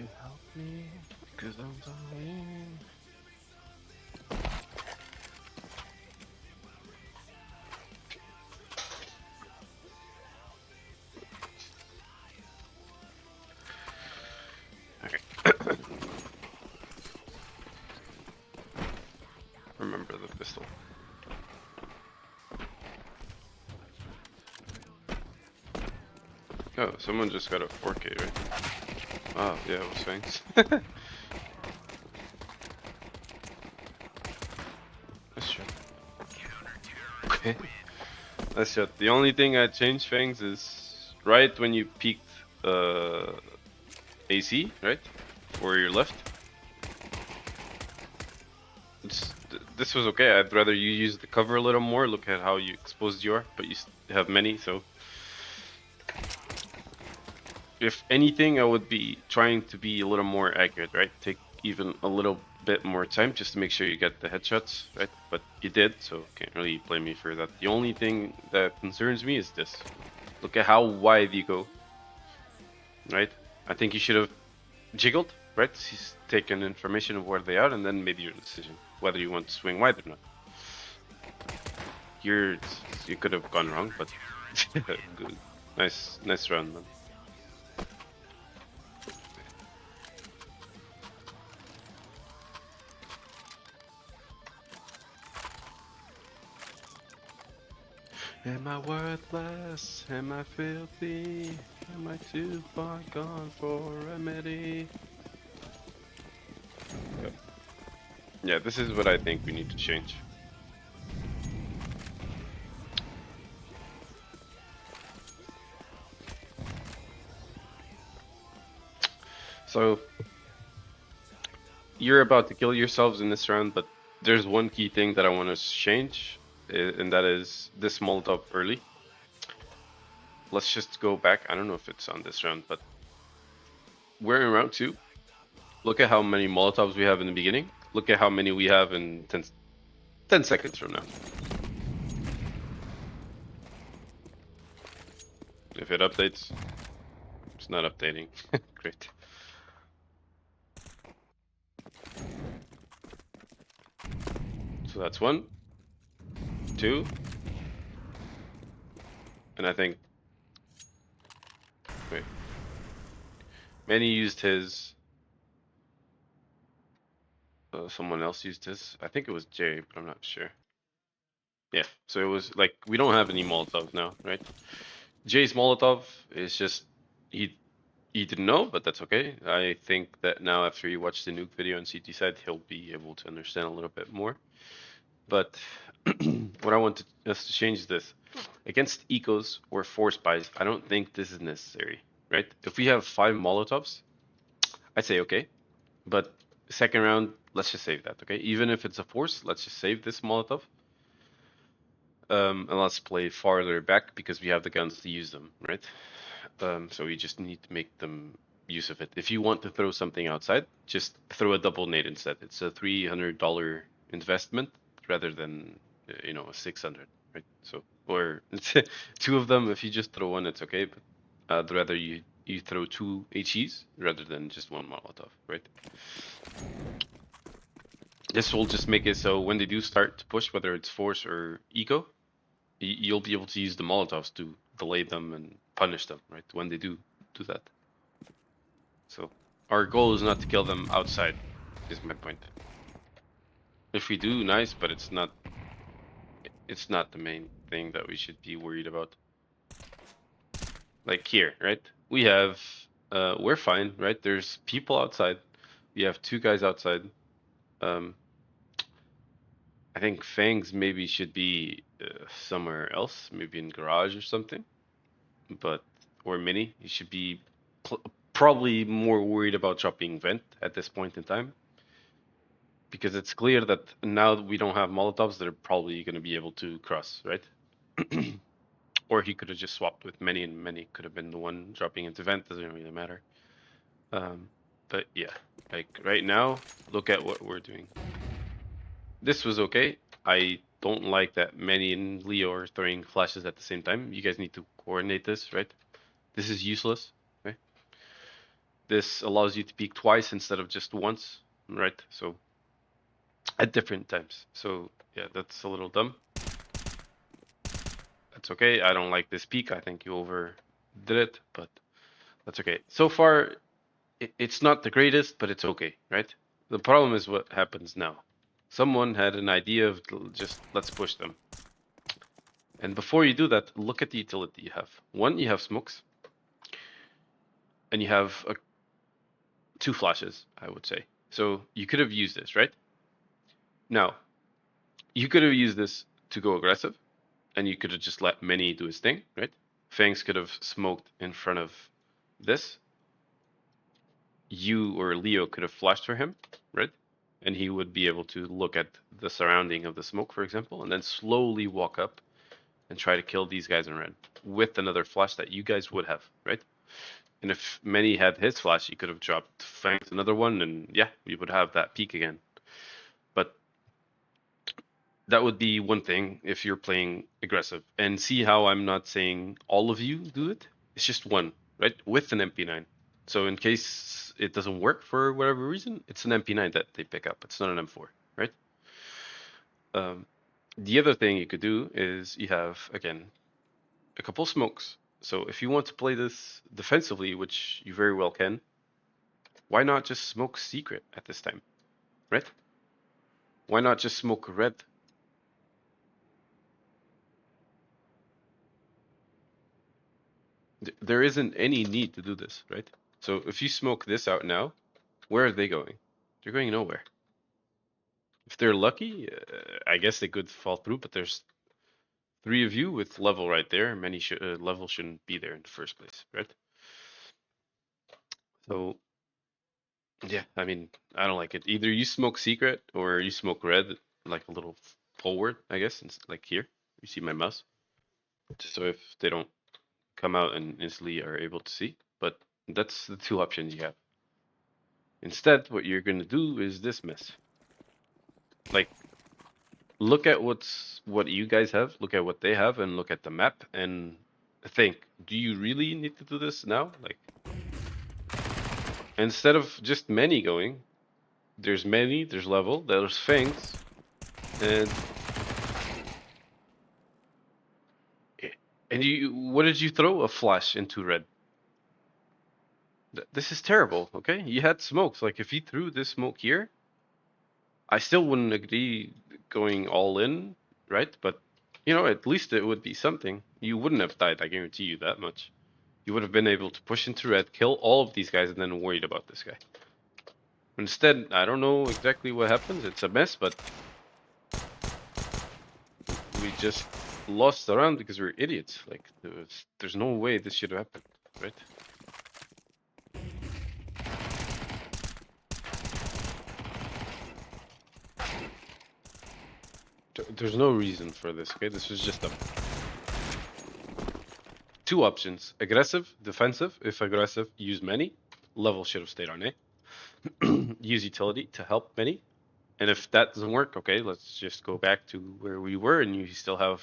you help me? Cause I'm dying. Okay. Remember the pistol. Oh, someone just got a 4K, right? Oh, yeah, it was Fangs. Nice shot. Okay. Nice shot. The only thing I changed, Fangs, is right when you peeked AC, right? Or your left. This was okay. I'd rather you use the cover a little more. Look at how you exposed you are, but you have many, so. If anything, I would be trying to be a little more accurate, right? Take even a little bit more time just to make sure you get the headshots, right? But you did, so can't really blame me for that. The only thing that concerns me is this. Look at how wide you go, right? I think you should have jiggled, right? He's taken information of where they are and then made your decision, whether you want to swing wide or not. You could have gone wrong, but good. Nice run, man. Am I worthless? Am I filthy? Am I too far gone for remedy? Yep. Yeah, this is what I think we need to change. So, you're about to kill yourselves in this round, but there's one key thing that I want to change, and that is this Molotov early. Let's just go back. I don't know if it's on this round, but we're in round 2. Look at how many Molotovs we have in the beginning. Look at how many we have in 10 seconds from now. If it updates, it's not updating. Great. So that's 1, 2, and I think, wait, Manny used his, someone else used his, I think it was Jay, but I'm not sure. Yeah, so it was like, we don't have any Molotovs now, right? Jay's Molotov is just, he didn't know, but that's okay. I think that now after you watch the Nuke video on CT side, he'll be able to understand a little bit more. But what I want us to change is this. Against ecos or force buys, I don't think this is necessary, right? If we have 5 Molotovs, I'd say okay. But second round, let's just save that, okay? Even if it's a force, let's just save this Molotov. And let's play farther back because we have the guns to use them, right? So we just need to make them use of it. If you want to throw something outside, just throw a double nade instead. It's a $300 investment rather than a 600, right? So or 2 of them. If you just throw one, it's okay. But I'd rather you throw 2 HEs rather than just 1 Molotov, right? This will just make it so when they do start to push, whether it's force or eco, you'll be able to use the Molotovs to delay them and punish them, right? When they do that. So our goal is not to kill them outside, is my point. If we do, nice, but it's not the main thing that we should be worried about. Like here, right? We have we're fine, right? There's people outside. We have 2 guys outside. I think Fangs maybe should be somewhere else, maybe in garage or something. But or Mini, he should be probably more worried about dropping vent at this point in time. Because it's clear that now that we don't have Molotovs, they're probably going to be able to cross, right? Or he could have just swapped with Many, and Many could have been the one dropping into vent. Doesn't really matter. But yeah, like right now, look at what we're doing. This was okay. I don't like that Many and Leo are throwing flashes at the same time. You guys need to coordinate this, right? This is useless. Okay. this allows you to peek twice instead of just once, right? So at different times. So yeah, that's a little dumb. That's okay. I don't like this peek. I think you overdid it, but that's okay. So far, it's not the greatest, but it's okay, right? The problem is what happens now. Someone had an idea of just let's push them. And before you do that, look at the utility you have. One, you have smokes, and you have two flashes, I would say. So you could have used this, right? Now, you could have used this to go aggressive, and you could have just let Mini do his thing, right? Fangs could have smoked in front of this. You or Leo could have flashed for him, right? And he would be able to look at the surrounding of the smoke, for example, and then slowly walk up and try to kill these guys in red with another flash that you guys would have, right? And if Many had his flash, he could have dropped Fangs another one, and yeah, we would have that peak again. But that would be one thing if you're playing aggressive. And see how I'm not saying all of you do it? It's just one, right? With an MP9. So in case it doesn't work for whatever reason, it's an MP9 that they pick up. It's not an M4, right? The other thing you could do is you have, again, a couple smokes. So if you want to play this defensively, which you very well can, why not just smoke secret at this time, right? Why not just smoke red? There isn't any need to do this, right? So if you smoke this out now, where are they going? They're going nowhere. If they're lucky, I guess they could fall through, but there's three of you with level right there. Level shouldn't be there in the first place, right? So yeah, I mean, I don't like it. Either you smoke secret or you smoke red, like a little forward, I guess. It's like here, you see my mouse, just so if they don't come out and instantly are able to see. But that's the two options you have. Instead, what you're gonna do is this mess. Like, look at what you guys have, look at what they have, and look at the map and think, do you really need to do this now? Like, instead of just Many going, there's Many, there's Level, there's Fangs, and what did you throw? A flash into red. This is terrible, okay? You had smokes. Like, if you threw this smoke here, I still wouldn't agree going all in, right? But, at least it would be something. You wouldn't have died, I guarantee you that much. You would have been able to push into red, kill all of these guys, and then worried about this guy. Instead, I don't know exactly what happens. It's a mess, but we just lost the round because we're idiots. Like, there's no way this should have happened, right? There's no reason for this, okay? This was just two options. Aggressive, defensive. If aggressive, use Many. Level should have stayed on A. Use utility to help Many. And if that doesn't work, okay, let's just go back to where we were, and you still have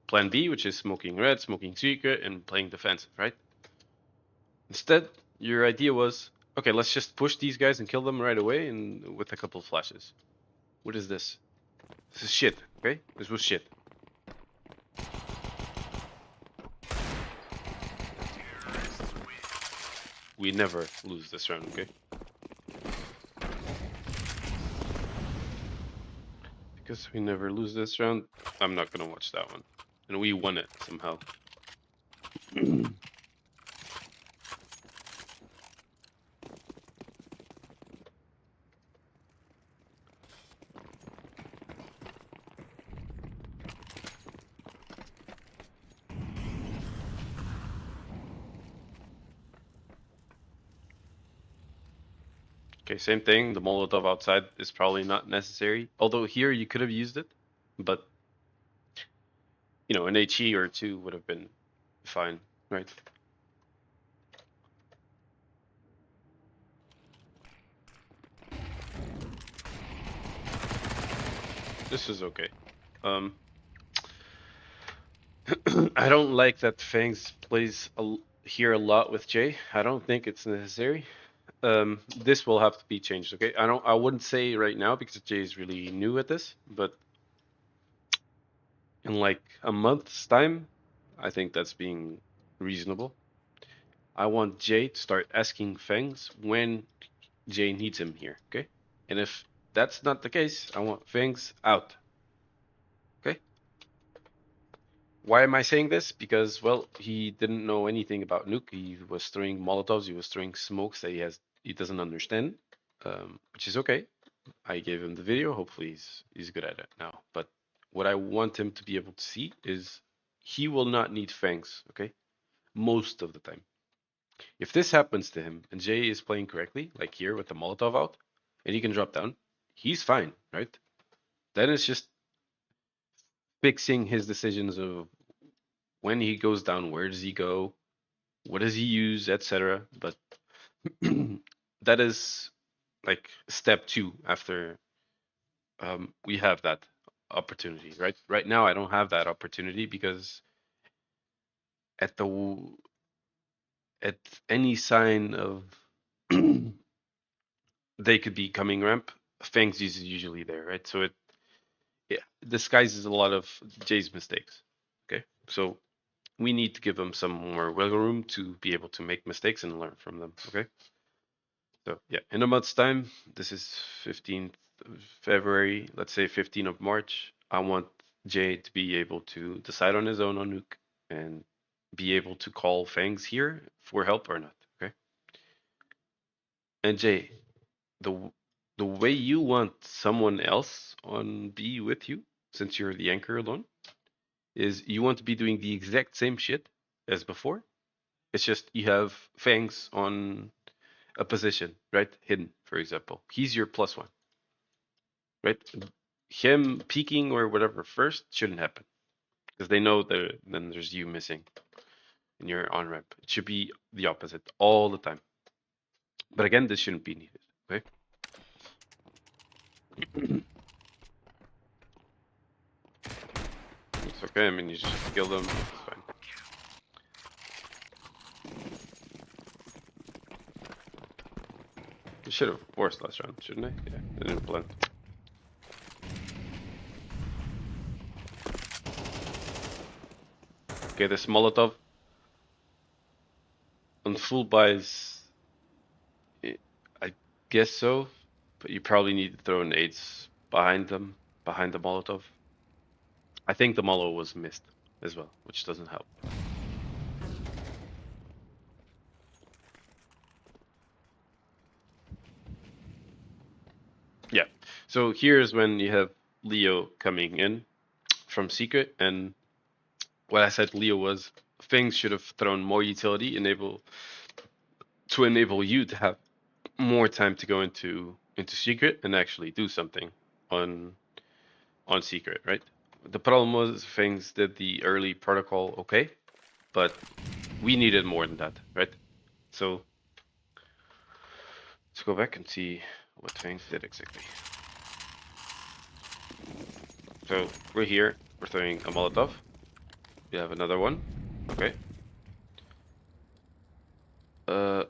plan B, which is smoking red, smoking secret, and playing defensive, right? Instead, your idea was, okay, let's just push these guys and kill them right away, and with a couple of flashes. What is this? This is shit, okay? This was shit. We never lose this round, okay? Because we never lose this round, I'm not gonna watch that one. And we won it somehow. Okay, same thing. The Molotov outside is probably not necessary. Although here you could have used it, but an HE or two would have been fine, right? This is okay. I don't like that Fangs plays here a lot with Jay. I don't think it's necessary. this will have to be changed. Okay, I wouldn't say right now because Jay is really new at this, but in like a month's time, I think that's being reasonable. I want Jay to start asking Fangs when Jay needs him here. Okay, and if that's not the case, I want Fangs out. Okay. Why am I saying this? Because, well, he didn't know anything about Nuke. He was throwing Molotovs, he was throwing smokes that he doesn't understand, which is okay. I gave him the video. Hopefully, he's good at it now. But what I want him to be able to see is he will not need Fangs. Okay, most of the time. If this happens to him and Jay is playing correctly, like here with the Molotov out, and he can drop down, he's fine, right? Then it's just fixing his decisions of when he goes down, where does he go, what does he use, etc. But that is like step two after we have that opportunity, right? Right now, I don't have that opportunity because at the at any sign of they could be coming ramp, Fangs is usually there, right? So it disguises a lot of Jay's mistakes. Okay, so we need to give them some more wiggle room to be able to make mistakes and learn from them. Okay. So yeah, in a month's time, this is 15th of February, let's say 15th of March. I want Jay to be able to decide on his own on Nuke and be able to call Fangs here for help or not. Okay. And Jay, the the way you want someone else on B with you, since you're the anchor alone, is you want to be doing the exact same shit as before. It's just you have Fangs on a position, right? Hidden, for example. He's your plus one, right? Him peeking or whatever first shouldn't happen because they know that then there's you missing and you're on ramp. It should be the opposite all the time. But again, this shouldn't be needed. Okay. It's okay. I mean, you just kill them. It's fine. You should have forced last round, shouldn't I? Yeah, I didn't plan. Okay, this Molotov on full buys, I guess so, but you probably need to throw nades behind them, behind the Molotov. I think the Molo was missed as well, which doesn't help. Yeah. So here's when you have Leo coming in from Secret, and what I said Leo was things should have thrown more utility, enable you to have more time to go into Secret and actually do something on on Secret, right? The problem was things did the early protocol okay, but we needed more than that, right? So let's go back and see what things did exactly. So we're here, we're throwing a Molotov. We have another one. Okay. Uh,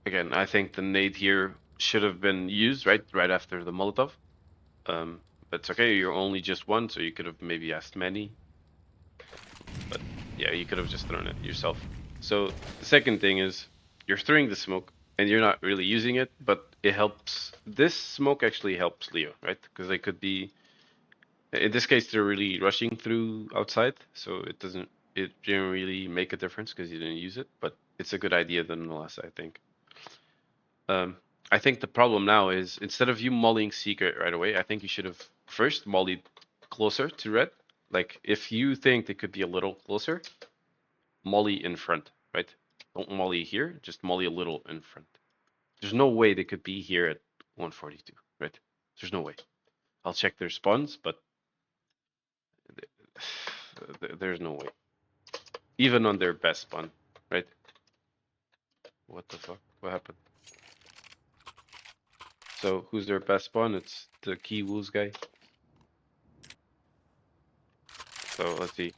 Again, I think the nade here should have been used right after the Molotov. But it's okay. You're only just one, so you could have maybe asked many. But yeah, you could have just thrown it yourself. So the second thing is you're throwing the smoke and you're not really using it, but it helps. This smoke actually helps Leo, right? Because they could be. In this case, they're really rushing through outside, so it didn't really make a difference because you didn't use it. But it's a good idea nonetheless, I think. Um, I think the problem now is instead of you mollying secret right away, I think you should have first mollied closer to red. Like if you think they could be a little closer, molly in front, right? Don't molly here, just molly a little in front. There's no way they could be here at 142, right? There's no way. I'll check their spawns, but there's no way. Even on their best spawn, right? What the fuck? What happened? So who's their best spawn? It's the Key Woos guy. So let's see.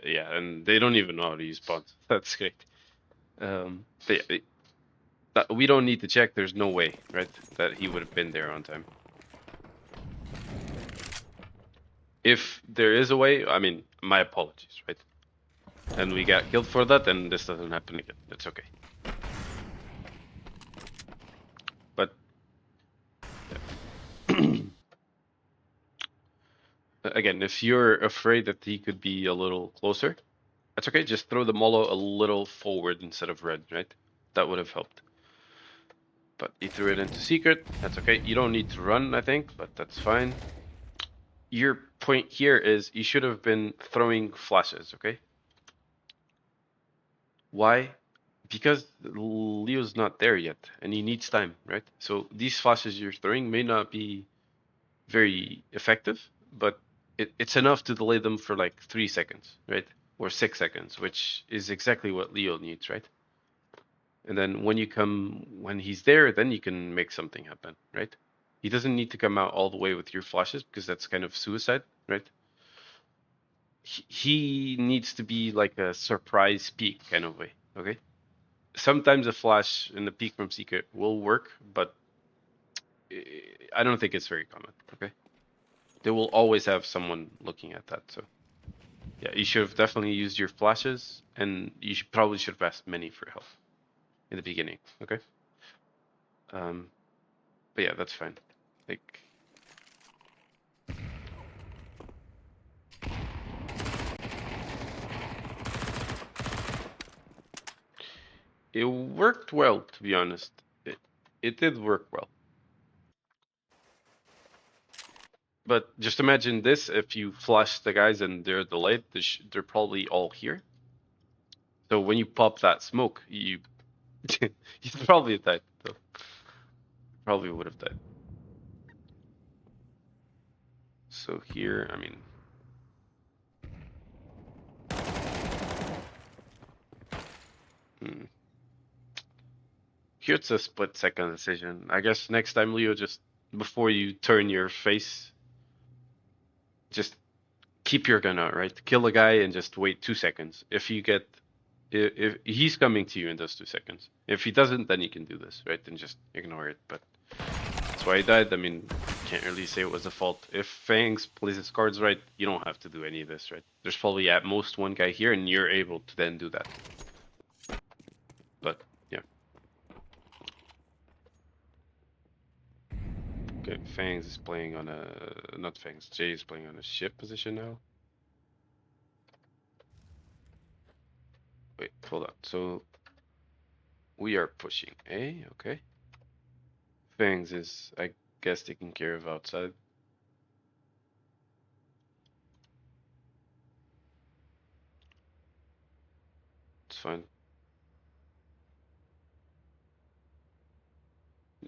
Yeah, and they don't even know how to use spawns. That's great. But yeah, we don't need to check. There's no way, right, that he would have been there on time. If there is a way, I mean, my apologies, right? And we got killed for that, and this doesn't happen again. It's okay. But yeah. Again, if you're afraid that he could be a little closer, that's okay. Just throw the Molo a little forward instead of red, right? That would have helped. But he threw it into secret. That's okay. You don't need to run, I think, but that's fine. Your point here is you should have been throwing flashes, okay? Why? Because Leo's not there yet, and he needs time, right? So these flashes you're throwing may not be very effective, but it's enough to delay them for like 3 seconds, right? Or 6 seconds, which is exactly what Leo needs, right? And then when he's there, then you can make something happen, right? He doesn't need to come out all the way with your flashes because that's kind of suicide, right? He needs to be like a surprise peek kind of way, okay? Sometimes a flash and the peek from secret will work, but I don't think it's very common, okay? They will always have someone looking at that, so yeah, you should have definitely used your flashes, and you probably should have asked many for help in the beginning, okay? Um, but yeah, that's fine. Like, it worked well, to be honest. It did work well. But just imagine this: if you flash the guys and they're delayed, they're probably all here. So when you pop that smoke, you you probably died. Though. Probably would have died. So here, I mean, hmm. Here it's a split second decision. I guess next time, Leo, just before you turn your face, just keep your gun out, right? Kill a guy and just wait 2 seconds. If he's coming to you in those 2 seconds. If he doesn't, then you can do this, right? And just ignore it. But that's why he died. I mean, can't really say it was a fault. If Fangs plays his cards right, you don't have to do any of this, right? There's probably at most one guy here, and you're able to then do that. But yeah. Okay, Fangs is playing on a not Fangs. Jay is playing on a ship position now. Wait, hold on. So we are pushing A, okay. Fangs is, I guess, taking care of outside. It's fine.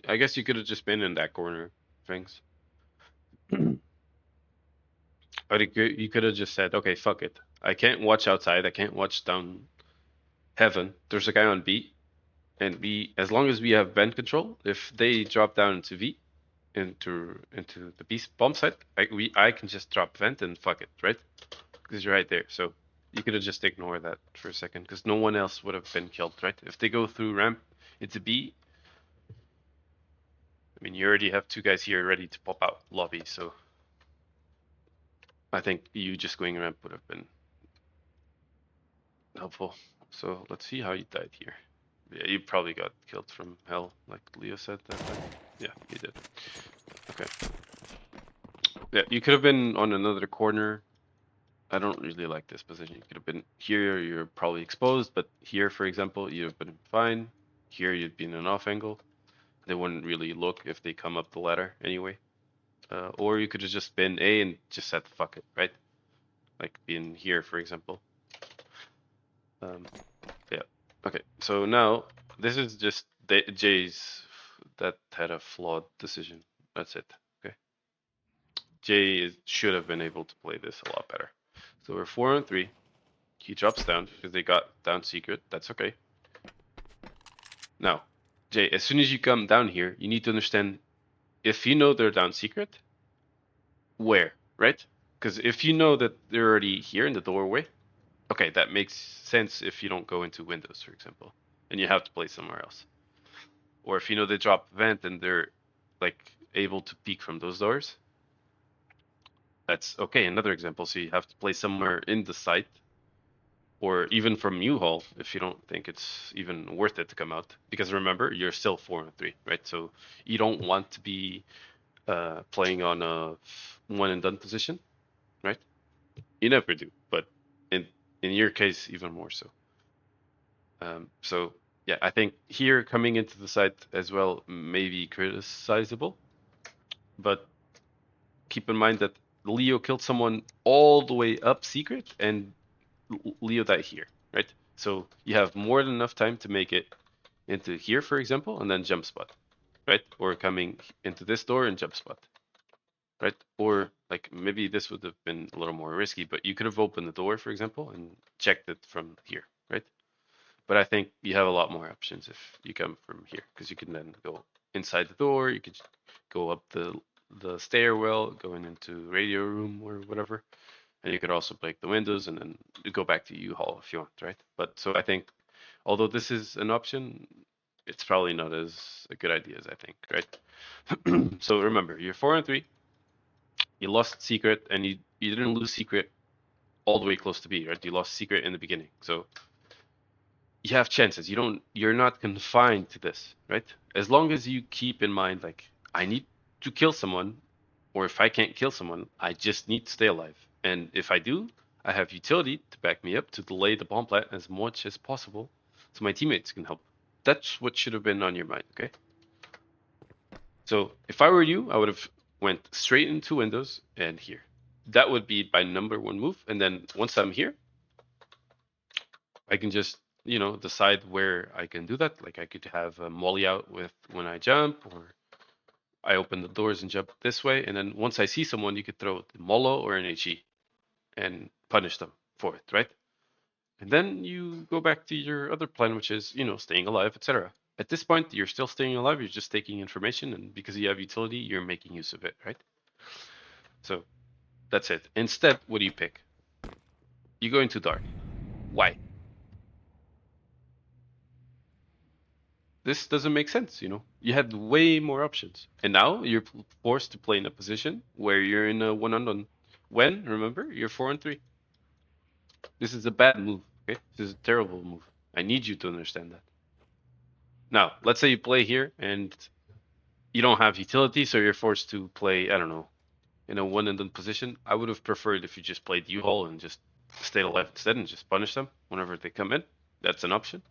I guess you could have just been in that corner, Fangs. But you could have just said, okay, fuck it. I can't watch outside. I can't watch down heaven. There's a guy on B, and B. As long as we have vent control, if they drop down into V, into the beast bomb site, I can just drop vent and fuck it, right? Because you're right there. So you could have just ignored that for a second, because no one else would have been killed, right? If they go through ramp into B, I mean, you already have two guys here ready to pop out lobby, so I think you just going ramp would have been helpful. So let's see how you died here. Yeah, you probably got killed from hell, like Leo said that time. Yeah, you did. Okay. Yeah, you could have been on another corner. I don't really like this position. You could have been here, you're probably exposed, but here, for example, you'd have been fine. Here, you'd be in an off angle. They wouldn't really look if they come up the ladder anyway. Or you could have just been A and just said fuck it, right? Like being here, for example. Um, yeah. Okay, so now this is just Jay's that had a flawed decision. That's it. Okay. Should have been able to play this a lot better. So we're 4-3. He drops down because they got down secret. That's okay. Now, Jay, as soon as you come down here, you need to understand if you know they're down secret, where, right? Because if you know that they're already here in the doorway, okay, that makes sense if you don't go into windows, for example. and you have to play somewhere else. Or if you know they drop vent and they're like able to peek from those doors, that's okay. Another example. So you have to play somewhere in the site, or even from U-Haul if you don't think it's even worth it to come out. Because remember, you're still 4-3, right? So you don't want to be playing on a one and done position, right? You never do, but in in your case, even more so. So yeah, I think here coming into the site as well may be criticizable, but keep in mind that Leo killed someone all the way up secret, and Leo died here, right? So you have more than enough time to make it into here, for example, and then jump spot, right? Or coming into this door and jump spot, right? Or like maybe this would have been a little more risky, but you could have opened the door, for example, and checked it from here, right? But I think you have a lot more options if you come from here because you can then go inside the door. You could go up the stairwell, going into radio room or whatever, and you could also break the windows and then go back to U-Haul if you want, right? But so I think although this is an option, it's probably not as a good idea as I think, right? So remember, you're 4-3. You lost secret, and you didn't lose secret all the way close to B, right? You lost secret in the beginning, so you have chances. You're not confined to this, right? As long as you keep in mind, like, I need to kill someone, or if I can't kill someone, I just need to stay alive. And if I do, I have utility to back me up to delay the bomb plant as much as possible so my teammates can help. That's what should have been on your mind, okay? So if I were you, I would have went straight into Windows and here. That would be my number one move. And then once I'm here, I can just, decide where I can do that. Like I could have a molly out with when I jump, or I open the doors and jump this way. And then once I see someone, you could throw the molo or an HE and punish them for it, right? And then you go back to your other plan, which is, staying alive, etc. At this point, you're still staying alive. You're just taking information, and because you have utility, you're making use of it, right? So that's it. Instead, what do you pick? You go into dark. Why? This doesn't make sense. You had way more options, and now you're forced to play in a position where you're in a one-on-one. When, remember, you're 4-3. This is a bad move. Okay, this is a terrible move. I need you to understand that. Now, let's say you play here and you don't have utility, so you're forced to play, I don't know, in a one and done position. I would have preferred if you just played U-Haul and just stayed alive instead and just punish them whenever they come in. That's an option.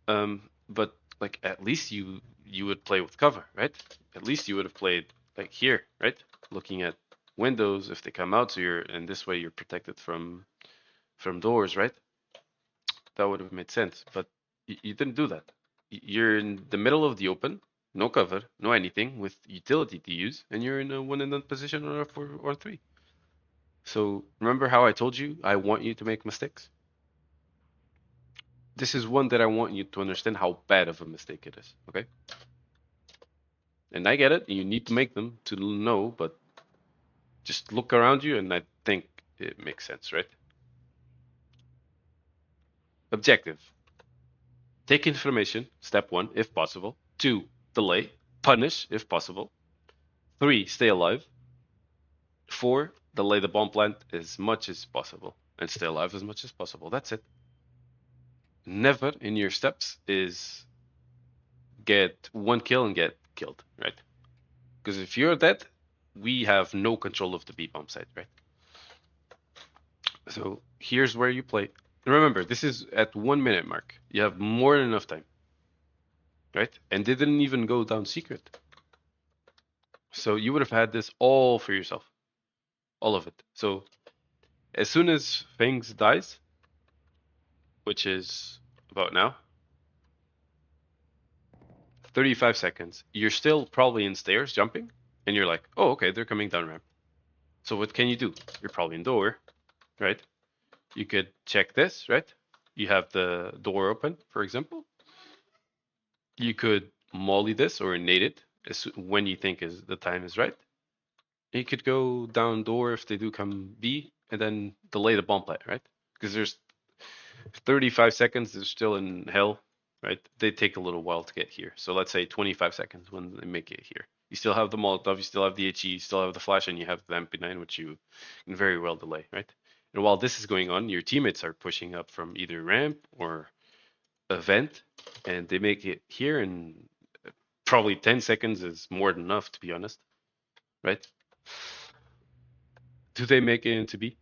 But like at least you would play with cover, right? At least you would have played like here, right? Looking at windows if they come out, so you're and this way you're protected from doors, right? That would have made sense, but you didn't do that. You're in the middle of the open, no cover, no anything with utility to use, and you're in a one and done position or a 4 or 3. So remember how I told you I want you to make mistakes? This is one that I want you to understand how bad of a mistake it is, okay? And I get it, you need to make them to know, but just look around you and I think it makes sense, right? Objective. Take information, step 1, if possible. 2, delay. Punish, if possible. 3, stay alive. 4, delay the bomb plant as much as possible and stay alive as much as possible. That's it. Never in your steps is get one kill and get killed, right? Because if you're dead, we have no control of the B bomb site, right? So here's where you play. Remember, this is at 1 minute mark. You have more than enough time, right? And they didn't even go down secret. So you would have had this all for yourself, all of it. So as soon as Fangs dies, which is about now, 35 seconds, you're still probably in stairs jumping, and you're like, oh, okay, they're coming down ramp. So what can you do? You're probably in door, right? You could check this, right? You have the door open, for example. You could molly this or nade it when you think is the time is right. You could go down door if they do come B, and then delay the bomb plant, right? Because there's 35 seconds. They're still in hell. right? They take a little while to get here. So let's say 25 seconds when they make it here. You still have the Molotov, you still have the HE, you still have the flash, and you have the MP9, which you can very well delay, right? And while this is going on, your teammates are pushing up from either ramp or a vent, and they make it here, and probably 10 seconds is more than enough, to be honest, right? Do they make it into B?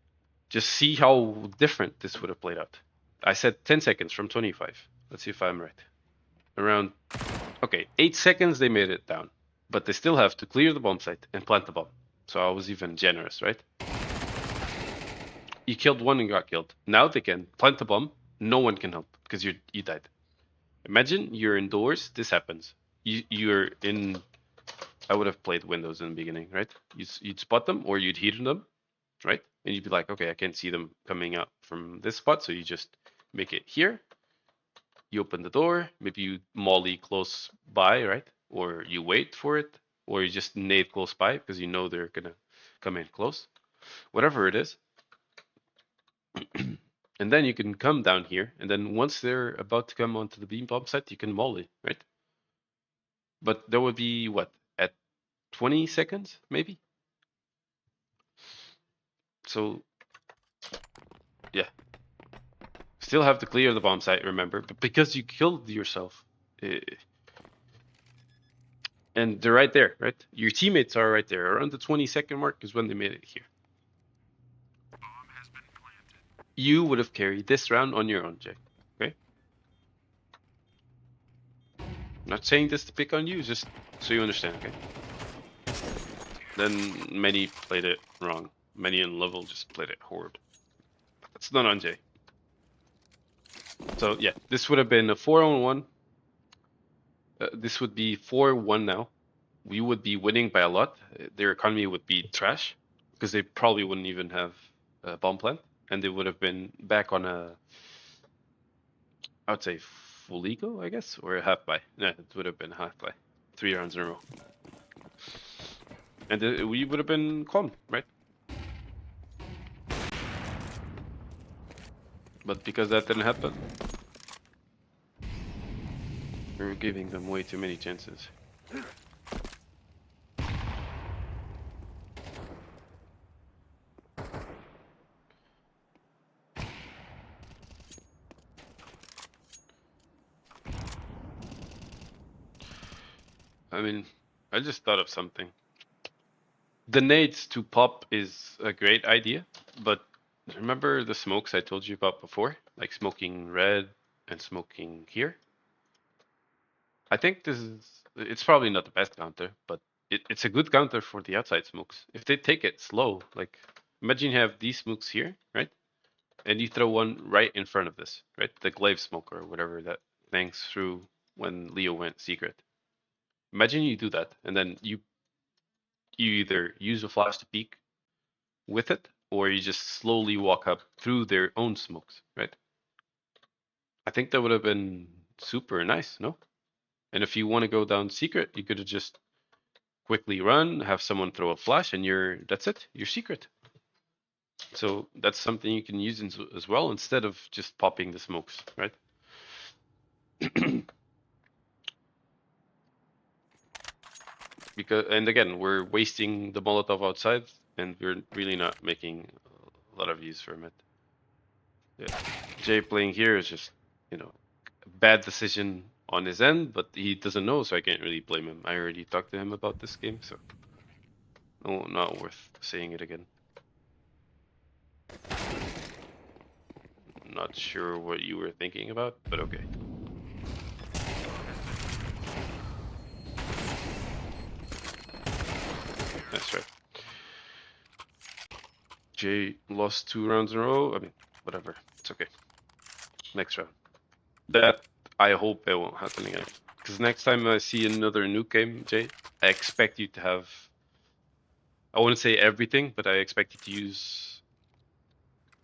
Just see how different this would have played out. I said 10 seconds from 25. Let's see if I'm right. Around, okay, 8 seconds they made it down. But they still have to clear the bomb site and plant the bomb. So I was even generous, right? You killed one and got killed. Now they can plant the bomb. No one can help because you died. Imagine you're indoors. This happens. You're in. I would have played windows in the beginning, right? You'd spot them or you'd heat them, right? And you'd be like, okay, I can't see them coming out from this spot, so you just make it here. You open the door. Maybe you molly close by, right? Or you wait for it, or you just nade close by because you know they're gonna come in close. Whatever it is. And then you can come down here, and then once they're about to come onto the beam bomb site, you can molly, right? But there would be what, at 20 seconds, maybe? So, yeah. Still have to clear the bomb site, remember? But because you killed yourself, and they're right there, right? Your teammates are right there. Around the 20-second mark is when they made it here. You would have carried this round on your own, Jay. Okay? I'm not saying this to pick on you, just so you understand, okay? Then many played it wrong. Many in level just played it horrid. It's not on Jay. So yeah, this would have been a 4-on-1. This would be 4-1 now. We would be winning by a lot. Their economy would be trash because they probably wouldn't even have a bomb plant, and they would have been back on a, I would say, full eco, I guess, or a half buy. No, it would have been half buy. 3 rounds in a row. And we would have been calm, right? But because that didn't happen, we were giving them way too many chances. I mean, I just thought of something. The nades to pop is a great idea, but remember the smokes I told you about before? Like smoking red and smoking here? I think it's probably not the best counter, but it's a good counter for the outside smokes. If they take it slow, like imagine you have these smokes here, right? And you throw one right in front of this, right? The glaive smoke or whatever that bangs through when Leo went secret. Imagine you do that, and then you either use a flash to peek with it, or you just slowly walk up through their own smokes, right? I think that would have been super nice, no? And if you want to go down secret, you could have just quickly run, have someone throw a flash, and that's it, you're secret. So that's something you can use as well instead of just popping the smokes, right? And again, we're wasting the Molotov outside, and we're really not making a lot of use from it. Yeah. Jay playing here is just, a bad decision on his end, but he doesn't know, so I can't really blame him. I already talked to him about this game, so no, not worth saying it again. Not sure what you were thinking about, but okay. That's right. Jay lost 2 rounds in a row. I mean, whatever. It's okay. Next round. That, I hope it won't happen again. Because next time I see another Nuke game, Jay, I expect you to have... I wouldn't say everything, but I expect you to use...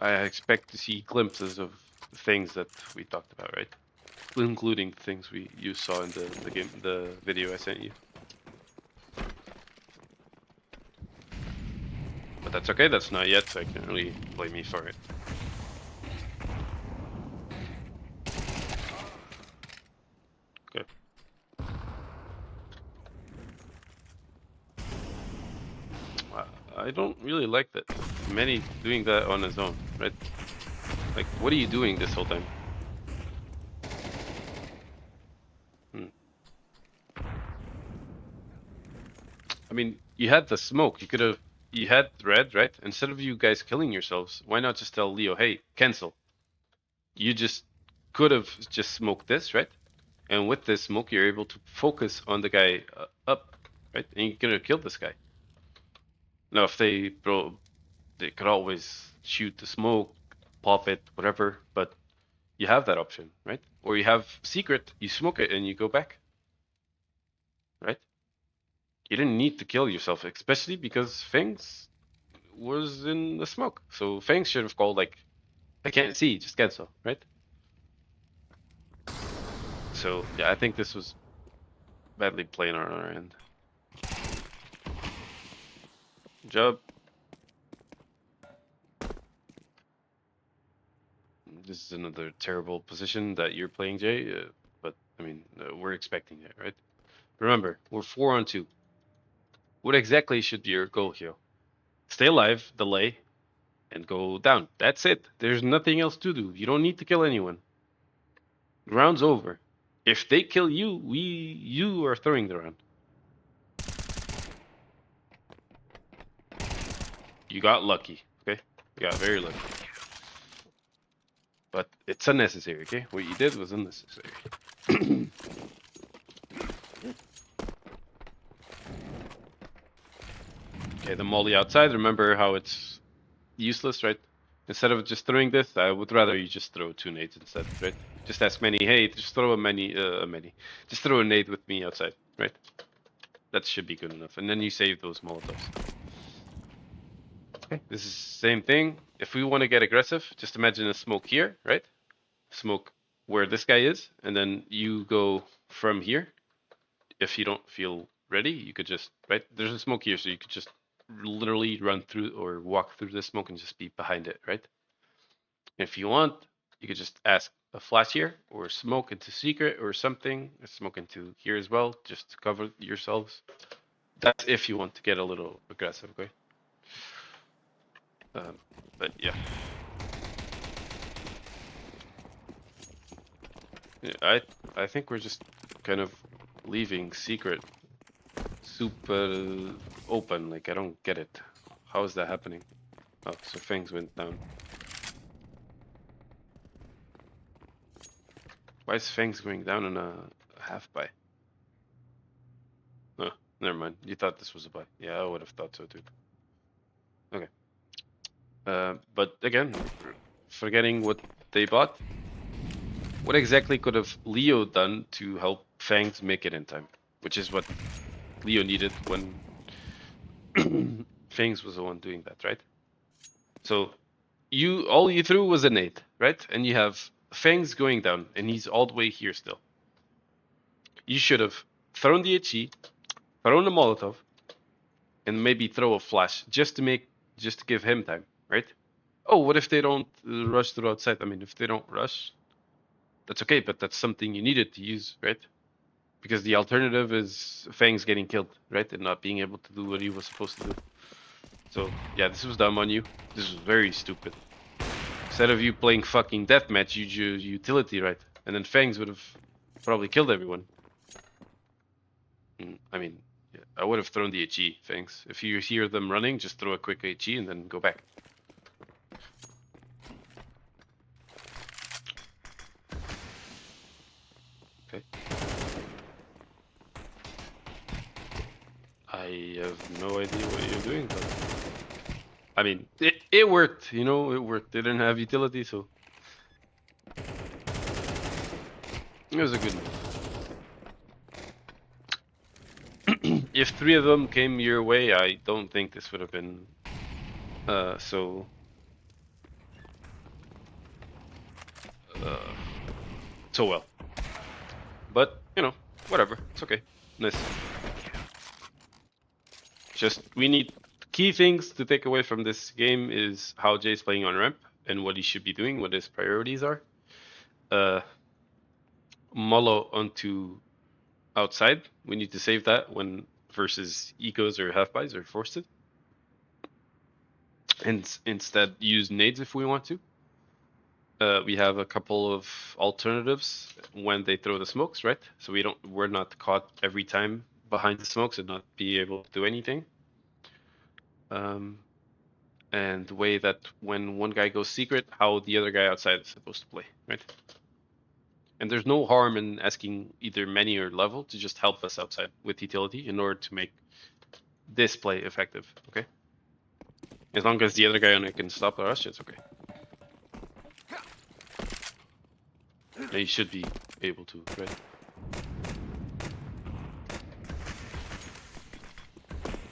I expect to see glimpses of things that we talked about, right? Including things you saw in the video I sent you. But that's okay, that's not yet, so I can't really blame me for it. I don't really like that. Many doing that on his own, right? Like, what are you doing this whole time? Hmm. I mean, you had the smoke. You had red, right? Instead of you guys killing yourselves, why not just tell Leo, hey, cancel? You just could have just smoked this, right? And with this smoke, you're able to focus on the guy up, right? And you're gonna kill this guy. Now, if they could always shoot the smoke, pop it, whatever. But you have that option, right? Or you have secret, you smoke it and you go back, right? You didn't need to kill yourself, especially because Fangs was in the smoke. So Fangs should have called like, I can't see, just cancel, right? So yeah, I think this was badly played on our end. Good job. This is another terrible position that you're playing, Jay. But I mean, we're expecting it, right? Remember, we're 4-on-2. What exactly should be your goal here? Stay alive, delay, and go down. That's it. There's nothing else to do. You don't need to kill anyone. Round's over. If they kill you, you are throwing the round. You got lucky, okay? You got very lucky. But it's unnecessary, okay? What you did was unnecessary. Okay, the molly outside. Remember how it's useless, right? Instead of just throwing this, I would rather you just throw 2 nades instead, right? Just ask Manny, hey, just throw a many. Just throw a nade with me outside, right? That should be good enough. And then you save those molotovs. Okay, this is the same thing. If we want to get aggressive, just imagine a smoke here, right? Smoke where this guy is, and then you go from here. If you don't feel ready, you could just, right? There's a smoke here, so you could just literally run through or walk through the smoke and just be behind it, right? If you want, you could just ask a flash here or smoke into secret or something, smoke into here as well, just to cover yourselves. That's if you want to get a little aggressive, okay? But yeah. Yeah, I think we're just kind of leaving secret super open. Like I don't get it. How is that happening? Oh, so things went down. Why is Fangs going down in a half buy? Oh, never mind. You thought this was a buy. Yeah, I would have thought so too. Okay. But again, forgetting what they bought, what exactly could have Leo done to help Fangs make it in time? Which is what Leo needed when Fangs was the one doing that, right? So all you threw was an 8, right? And you have Fangs going down, and he's all the way here still. You should have thrown the HE, thrown a Molotov, and maybe throw a flash just to give him time, right? Oh, what if they don't rush through outside? I mean, if they don't rush, that's okay, but that's something you needed to use, right? Because the alternative is Fangs getting killed, right? And not being able to do what he was supposed to do. So, yeah, this was dumb on you. This was very stupid. Instead of you playing fucking deathmatch, you choose utility, right? And then Fangs would have probably killed everyone. I mean, yeah, I would have thrown the HE, Fangs. If you hear them running, just throw a quick HE and then go back. Okay. I have no idea what you're doing, but I mean, it worked, you know, it worked. They didn't have utility, so it was a good move. If 3 of them came your way, I don't think this would have been so uh, so well. But you know, whatever. It's okay. Nice. Just we need key things to take away from this game is how Jay's playing on ramp and what he should be doing, what his priorities are. Molo onto outside. We need to save that when versus ecos or half buys or forced it. and instead use nades if we want to. We have a couple of alternatives when they throw the smokes, right? So we're not caught every time behind the smokes and not be able to do anything. And the way that when one guy goes secret, how the other guy outside is supposed to play, right? And there's no harm in asking either many or level to just help us outside with utility in order to make this play effective, okay? As long as the other guy on it can stop the rush, it's okay. And he should be able to, right?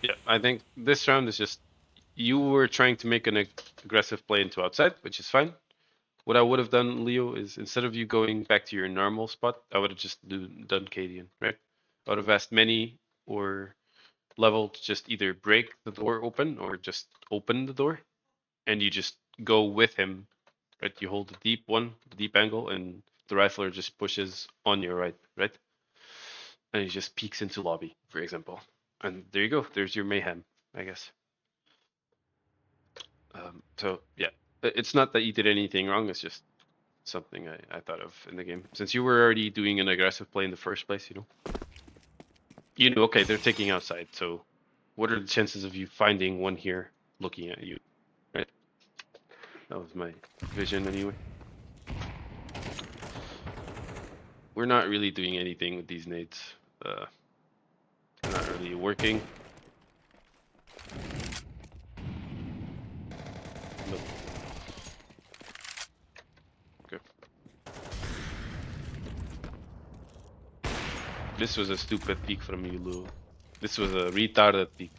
Yeah, I think this round is just you were trying to make an aggressive play into outside, which is fine. What I would have done, Leo, is instead of you going back to your normal spot, I would have just done Cadian, right? I would have asked many or level to just either break the door open or just open the door, and you just go with him, right? You hold the deep one, the deep angle, and the rifler just pushes on your right, right? And he just peeks into lobby, for example. And there you go. There's your mayhem, I guess. So yeah, it's not that you did anything wrong. It's just something I thought of in the game. Since you were already doing an aggressive play in the first place, okay, they're taking outside. So what are the chances of you finding one here looking at you, right? That was my vision anyway. We're not really doing anything with these nades. Not really working. But, okay. This was a stupid peek from you, Lou. This was a retarded peek.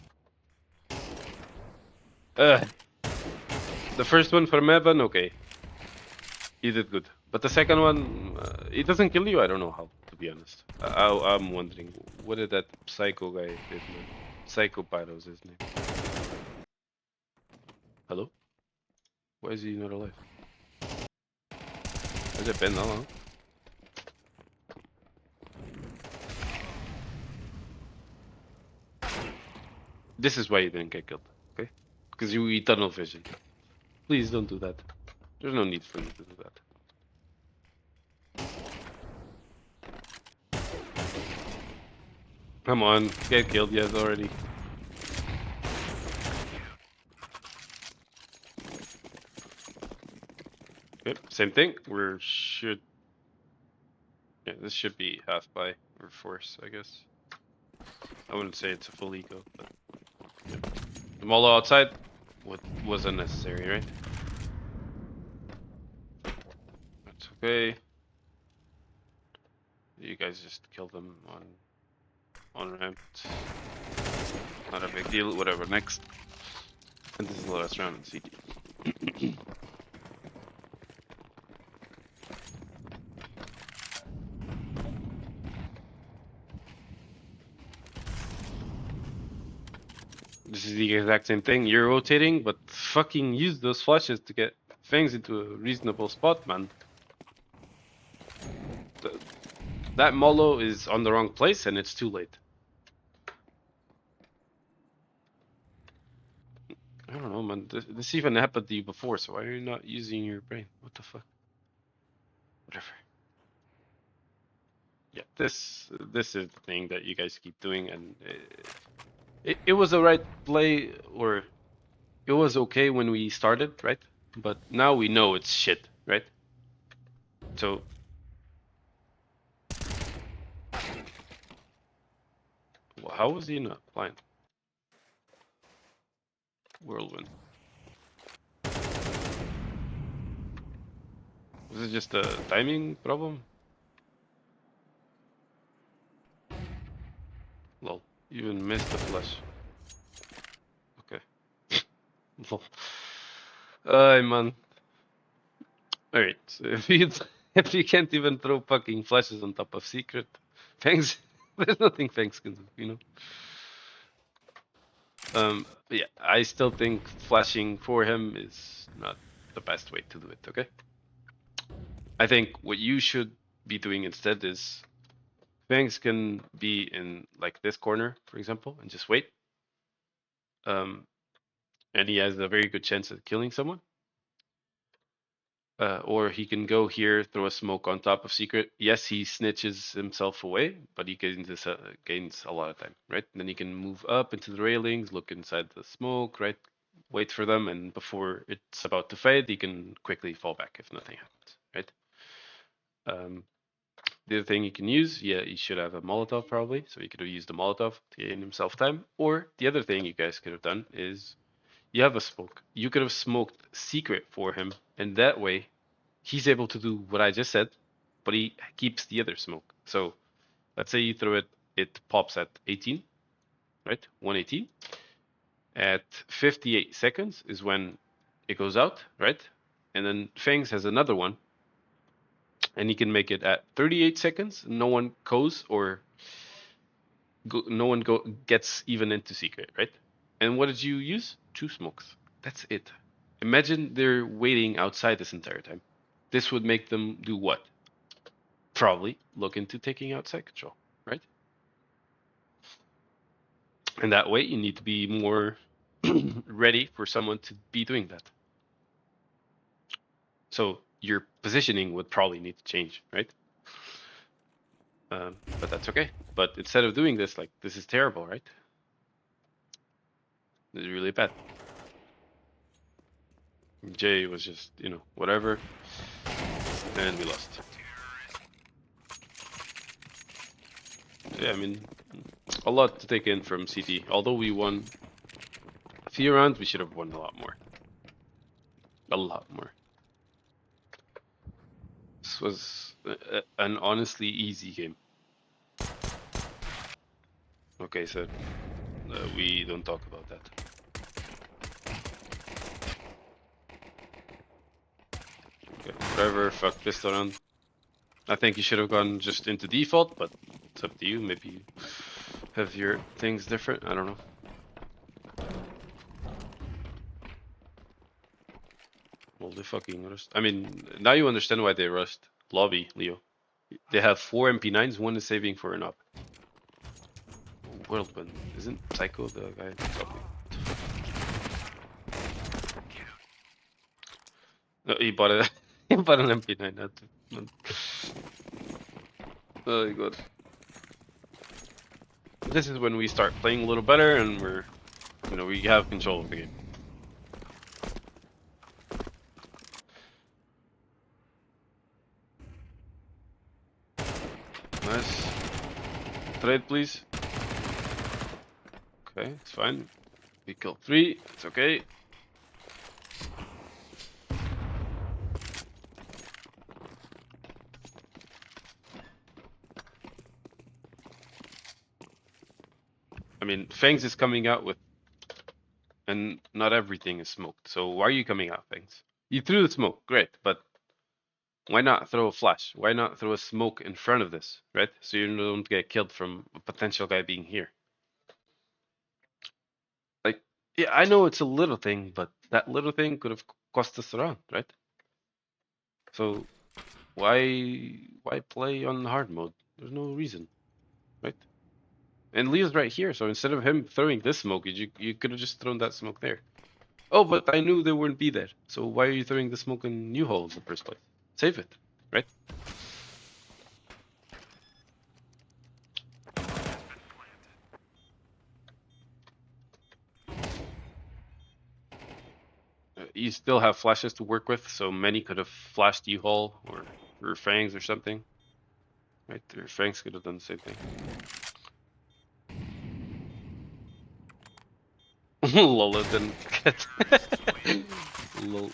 The first one from Evan, okay. He did good. But the second one, it doesn't kill you. I don't know how, to be honest. I'm wondering, what did that psycho guy did, man? Psycho Pyro's his name. Hello? Why is he not alive? Has it been that long? This is why you didn't get killed, okay? Because you eat tunnel vision. Please don't do that. There's no need for you to do that. Come on, get killed yet already. Okay, same thing. Yeah, this should be half by or force, I guess. I wouldn't say it's a full eco, but yeah. The Molo outside was unnecessary, right? That's okay. You guys just killed them on ramp. Not a big deal. Whatever. Next. And this is the last round in CD. This is the exact same thing. You're rotating, but fucking use those flashes to get Fangs into a reasonable spot, man. That Molo is on the wrong place and it's too late. I don't know, man. This even happened to you before, so why are you not using your brain? What the fuck? Whatever. Yeah, this is the thing that you guys keep doing, and it was a right play, or it was okay when we started, right? But now we know it's shit, right? So, how was he not blind? Whirlwind. Was it just a timing problem? Lol. You even missed the flash. Okay. Lol. Man. Alright, so if you can't even throw fucking flashes on top of secret, Fangs, there's nothing Fangs can do, yeah, I still think flashing for him is not the best way to do it, okay? I think what you should be doing instead is Fangs can be in like this corner, for example, and just wait. Um, and he has a very good chance of killing someone. Or he can go here, throw a smoke on top of secret. Yes, he snitches himself away, but he gains a lot of time, right? And then he can move up into the railings, look inside the smoke, right? Wait for them, and before it's about to fade, he can quickly fall back if nothing happens, right? Um, the other thing you can use, yeah, you should have a Molotov probably, so he could have used the Molotov to gain himself time. Or the other thing you guys could have done is you have a smoke. You could have smoked secret for him, and that way he's able to do what I just said, but he keeps the other smoke. So let's say you throw it, it pops at 18, right? 118. At 58 seconds is when it goes out, right? And then Fangs has another one, and he can make it at 38 seconds. No one goes or no one gets even into secret, right? And what did you use? Two smokes. That's it. Imagine they're waiting outside this entire time. This would make them do what? Probably look into taking out side control, right? And that way you need to be more ready for someone to be doing that. So your positioning would probably need to change, right? But that's okay. But instead of doing this, like, this is terrible, right? This is really bad. Jay was just, whatever, and we lost. Yeah, I mean, a lot to take in from CT. Although we won a few rounds, we should have won a lot more. A lot more. This was an honestly easy game. Okay, so we don't talk about that. Okay, whatever, fuck pistol round. I think you should have gone just into default, but it's up to you. Maybe you have your things different. I don't know. Well, they fucking rushed. I mean, now you understand why they rushed. Lobby, Leo. They have 4 MP9s, one is saving for an up. Whirlwind. Isn't Psycho the guy? Probably. No, he bought it. He bought an MP9. Oh my god. This is when we start playing a little better and we have control of the game. Nice. Trade, please. Okay, it's fine. We killed 3. It's okay. I mean, Fangs is coming out with, and not everything is smoked. So why are you coming out, Fangs? You threw the smoke, great, but why not throw a flash? Why not throw a smoke in front of this, right? So you don't get killed from a potential guy being here. Like, yeah, I know it's a little thing, but that little thing could have cost us a round, right? So why play on hard mode? There's no reason, right? And Leo's right here, so instead of him throwing this smoke, you could have just thrown that smoke there. Oh, but I knew they wouldn't be there. So why are you throwing the smoke in new hole in the first place? Save it, right? You still have flashes to work with, so many could have flashed U-Haul or Fangs or something. Right? Or Fangs could have done the same thing. Lola didn't get. Lol.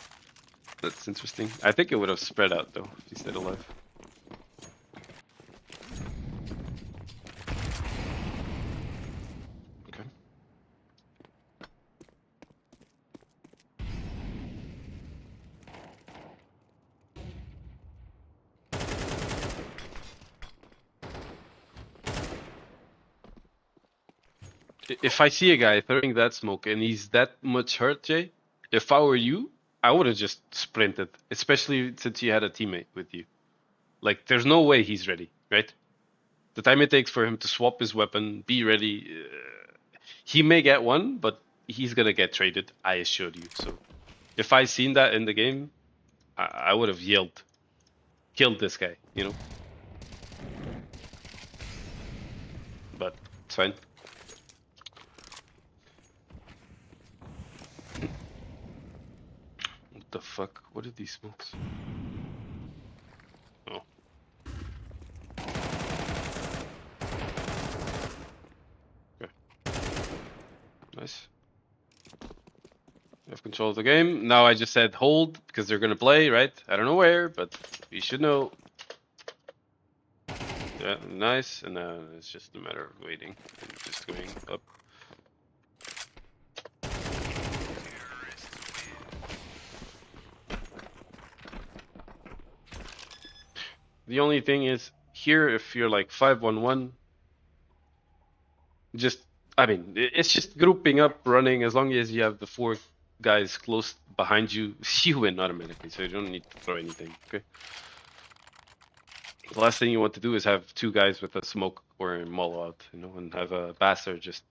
That's interesting. I think it would have spread out though if he stayed alive. Okay. If I see a guy throwing that smoke and he's that much hurt, Jay, if I were you, I would have just sprinted, especially since you had a teammate with you. Like, there's no way he's ready, right? The time it takes for him to swap his weapon, be ready, he may get one, but he's gonna get traded. I assure you. So if I seen that in the game, I would have yelled, killed this guy. You know. But it's fine. What the fuck? What are these smokes? Oh. Okay. Nice. You have control of the game. Now I just said hold because they're gonna play, right? I don't know where, but you should know. Yeah, nice. And now it's just a matter of waiting and just going up. The only thing is here, if you're like 5-1-1, just I mean, it's just grouping up, running. As long as you have the 4 guys close behind you, you win automatically. So you don't need to throw anything. Okay. The last thing you want to do is have 2 guys with a smoke or a mollo out, you know, and have a bastard just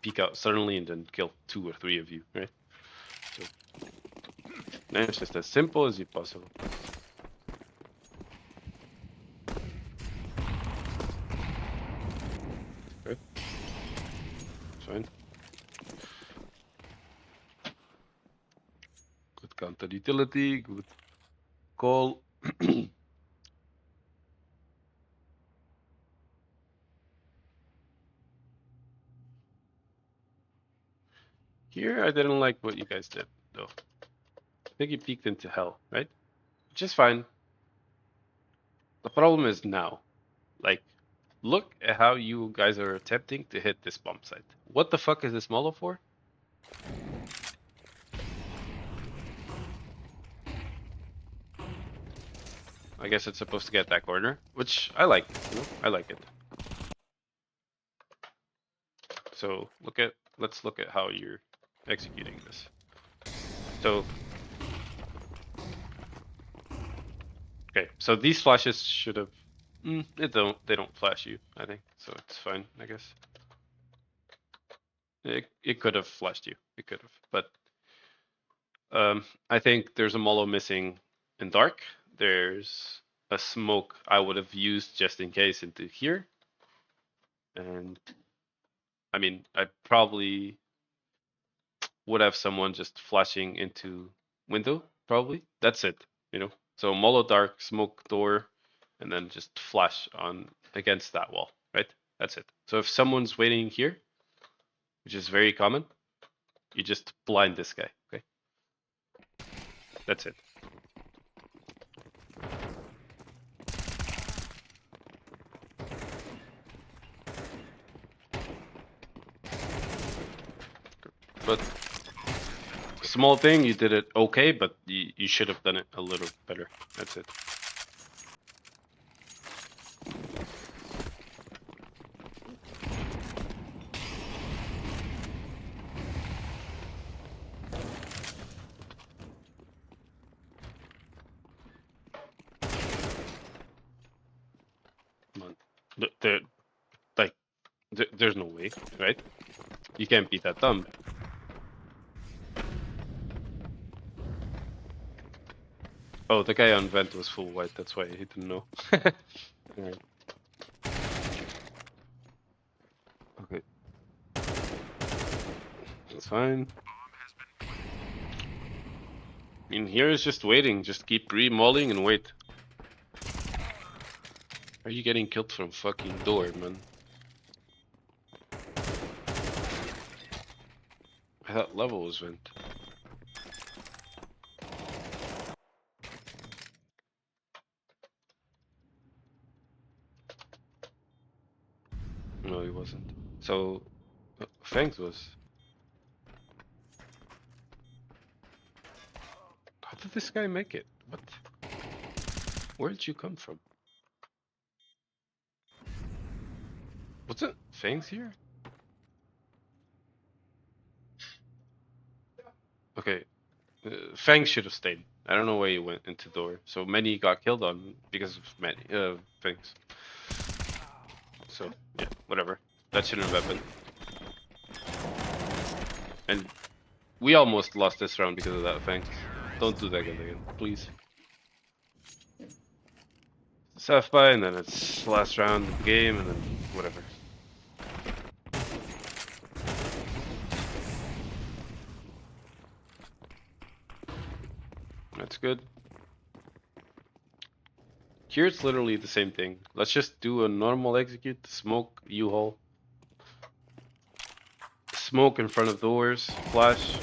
peek out suddenly and then kill 2 or 3 of you, right? So now it's just as simple as possible. Okay. Fine. Good counter utility, good call. Here, I didn't like what you guys did, though. I think you peeked into hell, right? Which is fine. The problem is now. Like, look at how you guys are attempting to hit this bomb site. What the fuck is this mollo for? I guess it's supposed to get that corner, which I like. You know, I like it. So let's look at how you're executing this. So, okay, so these flashes should have. They don't flash you. I think so. It's fine. I guess it could have flashed you. It could have, but I think there's a mollo missing in dark. There's a smoke I would have used just in case into here, and I mean I probably would have someone just flashing into window. Probably that's it. You know, so mollo dark, smoke door, and then just flash on against that wall. Right. That's it. So if someone's waiting here, which is very common, you just blind this guy. Okay. That's it. But small thing, you did it okay, but you should have done it a little better. That's it. Come on. Like, there's no way, right? You can't beat that thumb. Oh, the guy on vent was full white, that's why he didn't know. Alright. Okay. That's fine. In here is just waiting, just keep re-mauling and wait. Are you getting killed from fucking door, man? I thought level was vent. No, he wasn't. So, Fangs was. How did this guy make it? What? Where did you come from? Wasn't Fangs here? Okay, Fang should have stayed. I don't know where he went into door. So many got killed on because of many Fangs. So yeah, whatever. That shouldn't have happened. And We almost lost this round because of that, Fangs. Don't do that again, please. South by, and then it's last round of the game, and then whatever. That's good. Here it's literally the same thing. Let's just do a normal execute, smoke, U-haul. Smoke in front of doors, flash.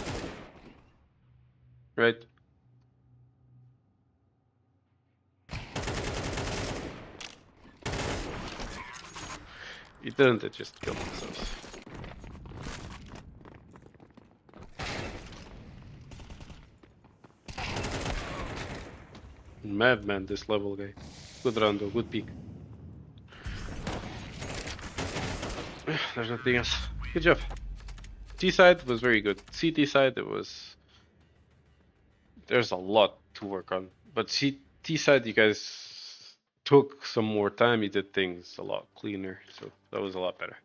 Right? He didn't, they just killed themselves. Madman, this level guy. Good round though, good peek. There's nothing else. Good job. T side was very good. CT side, it was. There's a lot to work on. But T side, you guys took some more time. You did things a lot cleaner. So that was a lot better.